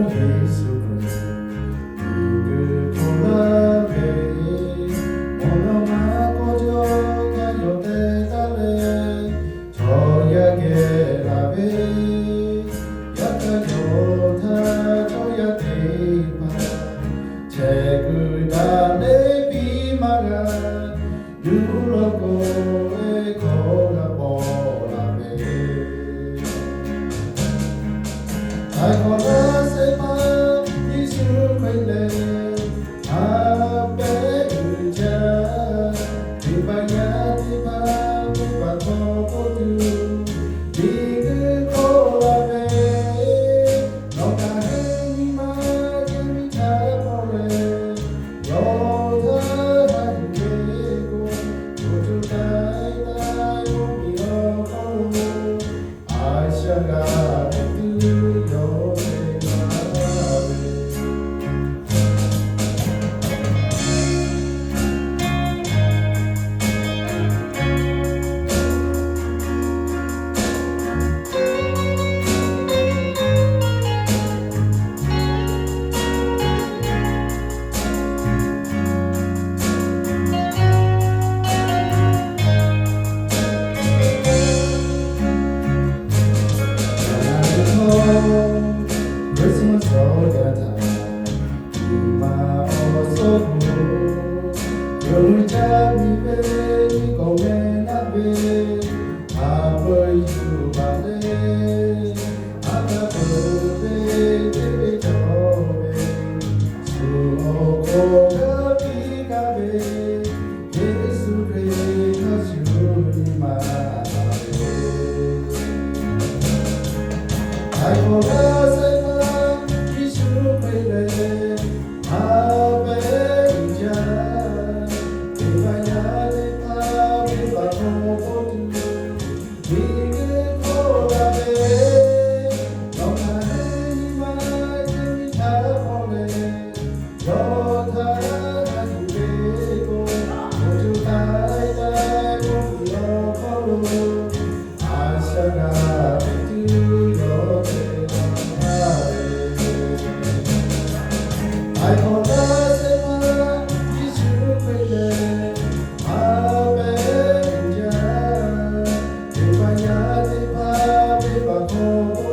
예수 그리스도 이글 돌아베 오너마 고저가요 대달레 저야게 라베 약가요타 저야 대파 제그다네 비마가 유로고에 고라보라베 아이고라 세마 예수 멜레 아베 의자 디바야 디바 디바 토고두 디그 고라베 너가 행마 예미 타보레 여자 한계고 우주 다이다이 오미어 걸로 아시아가 크리스마스 어려다 이마어서고 열자미 베리 고메나베 아버 유바레 아가버베 데베저베 수오고가비가베 예수의 가수니마베 아이고라 세마 예수 멜레 아베 의자 디바야 디파 디바 토고두 디그 고라베 너가 행마 예미 타보레 여타 한계고 우주 다이다이 오미어 걸로 아시아가 아이고라 세마 예수 멜레 아베 의자 디바야 디파 디바 토고